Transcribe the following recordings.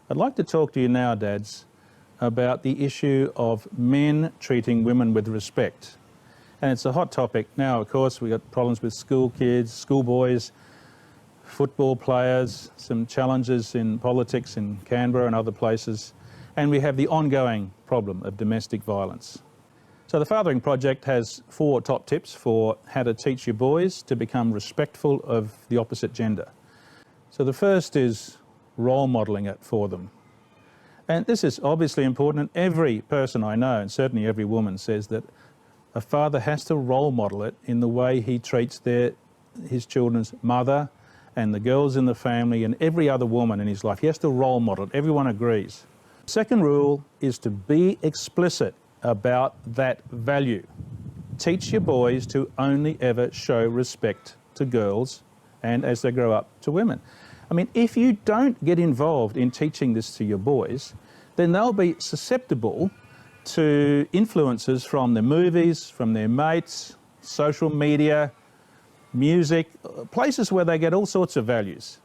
I'd like to talk to you now, dads, about the issue of men treating women with respect. And it's a hot topic now. Of course, we've got problems with school kids, schoolboys, football players, some challenges in politics in Canberra and other places, and we have the ongoing problem of domestic violence. So the Fathering Project has 4 top tips for how to teach your boys to become respectful of the opposite gender. So the first is role modelling it for them. And this is obviously important, and every person I know, and certainly every woman, says that a father has to role model it in the way he treats his children's mother and the girls in the family and every other woman in his life. He has to role model it. Everyone agrees. Second rule is to be explicit about that value. Teach your boys to only ever show respect to girls and, as they grow up, to women. I mean, if you don't get involved in teaching this to your boys, then they'll be susceptible to influences from the movies, from their mates, social media, music, places where they get all sorts of values.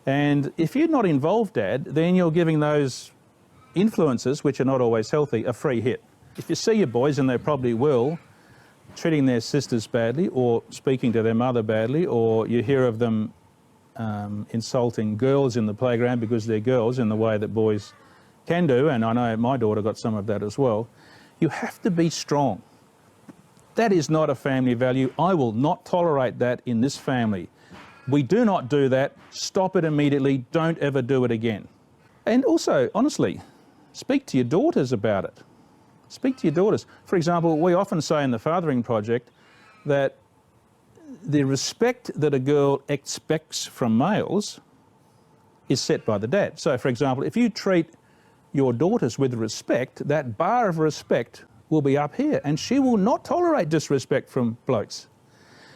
And if you're not involved, Dad, then you're giving those influences, which are not always healthy, a free hit. If you see your boys, and they probably will, treating their sisters badly or speaking to their mother badly, or you hear of them insulting girls in the playground because they're girls in the way that boys can do, and I know my daughter got some of that as well, you have to be strong. That is not a family value. I will not tolerate that in this family. We do not do that. Stop it immediately. Don't ever do it again. And also, honestly, speak to your daughters about it. Speak to your daughters. For example, we often say in the Fathering Project that the respect that a girl expects from males is set by the dad. So, for example, if you treat your daughters with respect, that bar of respect will be up here, and she will not tolerate disrespect from blokes.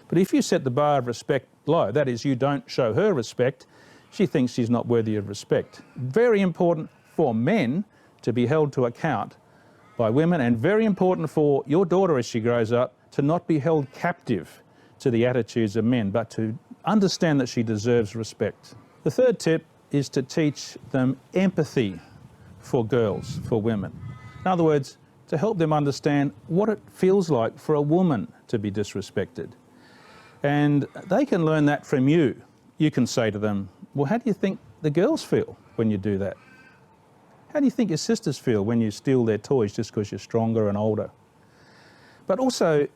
But if you set the bar of respect low, that is, you don't show her respect, she thinks she's not worthy of respect. Very important for men to be held to account by women, and very important for your daughter as she grows up to not be held captive to the attitudes of men, but to understand that she deserves respect. The third tip is to teach them empathy for girls, for women. In other words, to help them understand what it feels like for a woman to be disrespected. And they can learn that from you. You can say to them, well, how do you think the girls feel when you do that? How do you think your sisters feel when you steal their toys just because you're stronger and older? But also,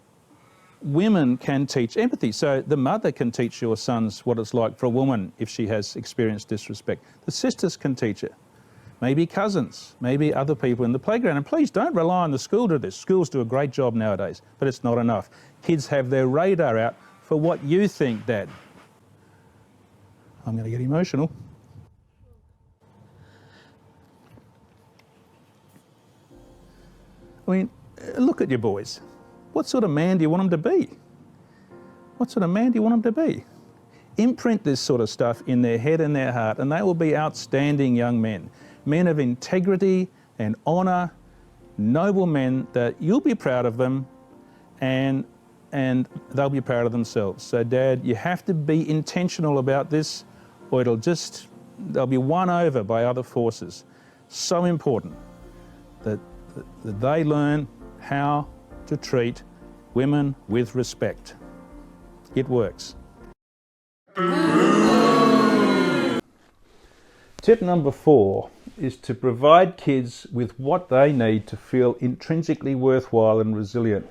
women can teach empathy. So the mother can teach your sons what it's like for a woman if she has experienced disrespect. The sisters can teach it. Maybe cousins, maybe other people in the playground. And please don't rely on the school to do this. Schools do a great job nowadays, but it's not enough. Kids have their radar out for what you think, Dad. I'm going to get emotional. I mean, look at your boys. What sort of man do you want them to be? What sort of man do you want them to be? Imprint this sort of stuff in their head and their heart, and they will be outstanding young men. Men of integrity and honour, noble men that you'll be proud of them and they'll be proud of themselves. So, Dad, you have to be intentional about this, or they'll be won over by other forces. So important that they learn how to treat women with respect. It works. Tip number 4 is to provide kids with what they need to feel intrinsically worthwhile and resilient,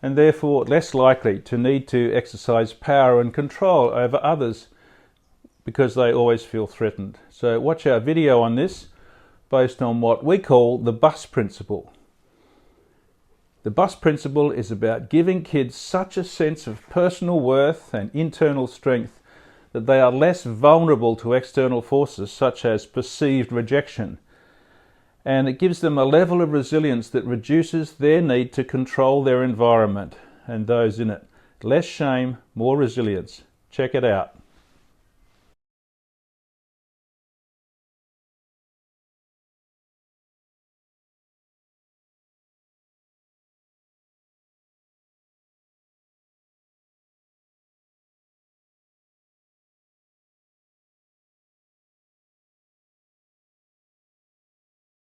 and therefore less likely to need to exercise power and control over others because they always feel threatened. So watch our video on this based on what we call the bus principle. The bus principle is about giving kids such a sense of personal worth and internal strength that they are less vulnerable to external forces such as perceived rejection. And it gives them a level of resilience that reduces their need to control their environment and those in it. Less shame, more resilience. Check it out.